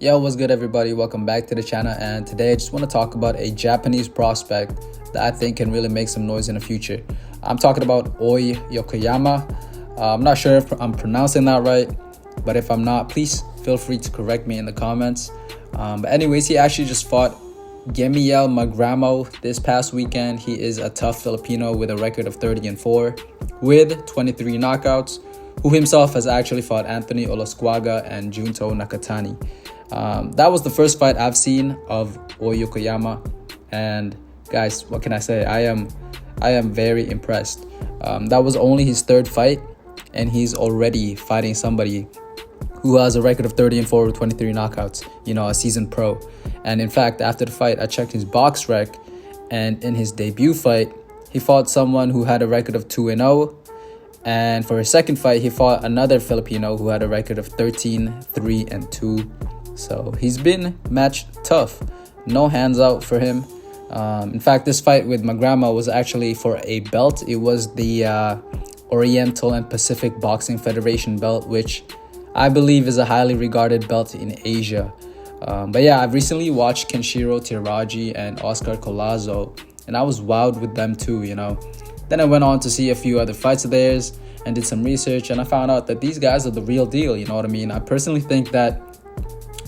Yo, what's good everybody? Welcome back to the channel, and today I just want to talk about a Japanese prospect that I think can really make some noise in the future. I'm talking about Aoi Yokoyama. I'm not sure if I'm pronouncing that right, but if I'm not, please feel free to correct me in the comments. But anyways, he actually just fought Gemiel Magramo this past weekend. He is a tough Filipino with a record of 30-4 with 23 knockouts, who himself has actually fought Anthony Olasquaga and Junto Nakatani. That was the first fight I've seen of Aoi Yokoyama, and guys, what can I say? I am very impressed. That was only his third fight, and he's already fighting somebody who has a record of 30-4 with 23 knockouts, a seasoned pro. And in fact, after the fight, I checked his box rec, and in his debut fight, he fought someone who had a record of 2-0. And for his second fight, he fought another Filipino who had a record of 13-3-2. So he's been matched tough. No hands out for him. In fact, this fight with Magramo was actually for a belt. It was the Oriental and Pacific Boxing Federation belt, which I believe is a highly regarded belt in Asia. But yeah, I've recently watched Kenshiro Teraji and Oscar Collazo, and I was wowed with them too, Then I went on to see a few other fights of theirs and did some research, and I found out that these guys are the real deal, you know what I mean? I personally think that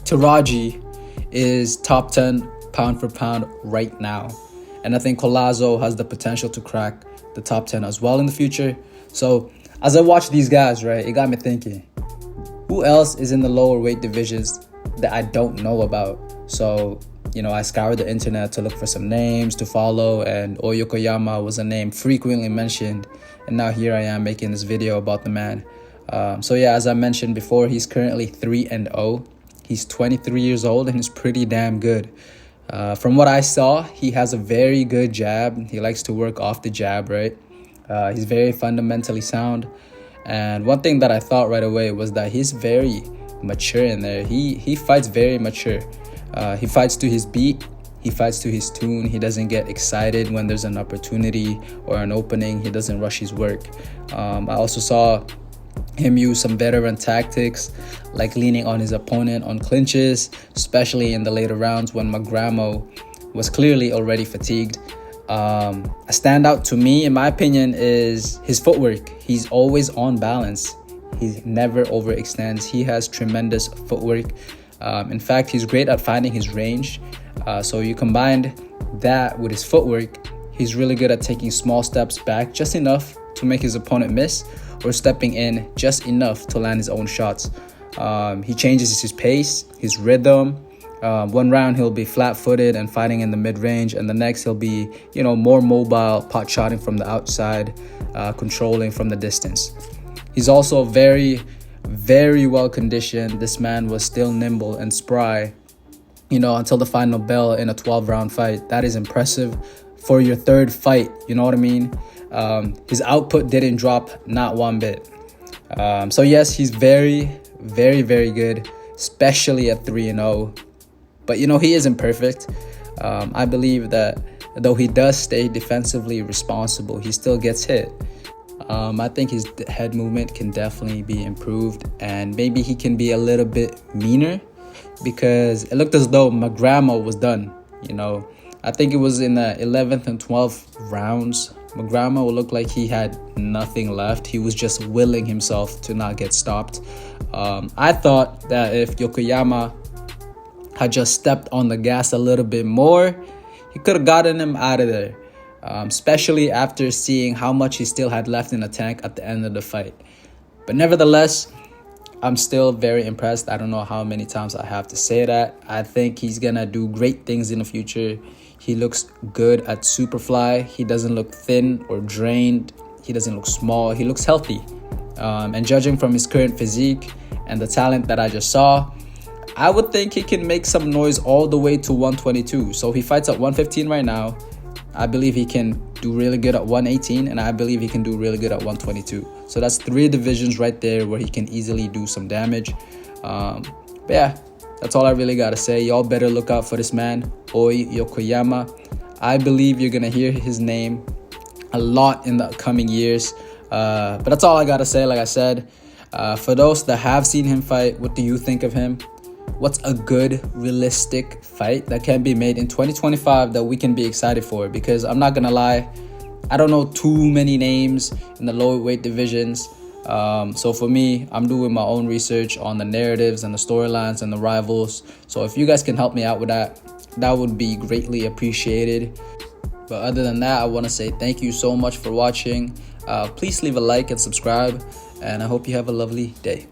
Teraji is top 10 pound for pound right now. And I think Collazo has the potential to crack the top 10 as well in the future. So as I watch these guys, right, it got me thinking, who else is in the lower weight divisions that I don't know about? So, I scoured the internet to look for some names to follow, and Aoi Yokoyama was a name frequently mentioned. And now here I am making this video about the man. So yeah, as I mentioned before, he's currently 3-0. He's 23 years old and he's pretty damn good. From what I saw, he has a very good jab. He likes to work off the jab, right? He's very fundamentally sound. And one thing that I thought right away was that he's very mature in there. He fights very mature. He fights to his beat. He fights to his tune. He doesn't get excited when there's an opportunity or an opening. He doesn't rush his work. I also saw him use some veteran tactics, like leaning on his opponent on clinches, especially in the later rounds when Magramo was clearly already fatigued. A standout to me, in my opinion, is his footwork. He's always on balance. He never overextends. He has tremendous footwork. In fact, he's great at finding his range. So you combined that with his footwork, he's really good at taking small steps back, just enough to make his opponent miss, or stepping in just enough to land his own shots. He changes his pace, his rhythm. One round he'll be flat-footed and fighting in the mid-range, and the next he'll be, more mobile, pot-shotting from the outside, controlling from the distance. He's also very, very well conditioned. This man was still nimble and spry, until the final bell in a 12-round fight. That is impressive for your third fight, you know what I mean? His output didn't drop, not one bit. So yes, he's very, very, very good, especially at 3-0. But he isn't perfect. I believe that though he does stay defensively responsible, he still gets hit. I think his head movement can definitely be improved, and maybe he can be a little bit meaner, because it looked as though Magramo was done. I think it was in the 11th and 12th rounds. Magramo looked like he had nothing left. He was just willing himself to not get stopped. I thought that if Yokoyama had just stepped on the gas a little bit more, he could have gotten him out of there, especially after seeing how much he still had left in the tank at the end of the fight. But nevertheless, I'm still very impressed. I don't know how many times I have to say that. I think he's gonna do great things in the future. He looks good at Superfly. He doesn't look thin or drained. He doesn't look small. He looks healthy. And judging from his current physique and the talent that I just saw, I would think he can make some noise all the way to 122. So he fights at 115 right now. I believe he can do really good at 118, and I believe he can do really good at 122. So that's 3 divisions right there where he can easily do some damage. But yeah, that's all I really gotta say. Y'all better look out for this man, Aoi Yokoyama. I believe you're gonna hear his name a lot in the coming years. But that's all I gotta say. Like I said, for those that have seen him fight, what do you think of him? what's a good realistic fight that can be made in 2025 that we can be excited for, because I'm not gonna lie, I don't know too many names in the lower weight divisions. So for me, I'm doing my own research on the narratives and the storylines and the rivals. So if you guys can help me out with that, that would be greatly appreciated. But other than that, I want to say thank you so much for watching. Please leave a like and subscribe, and I hope you have a lovely day.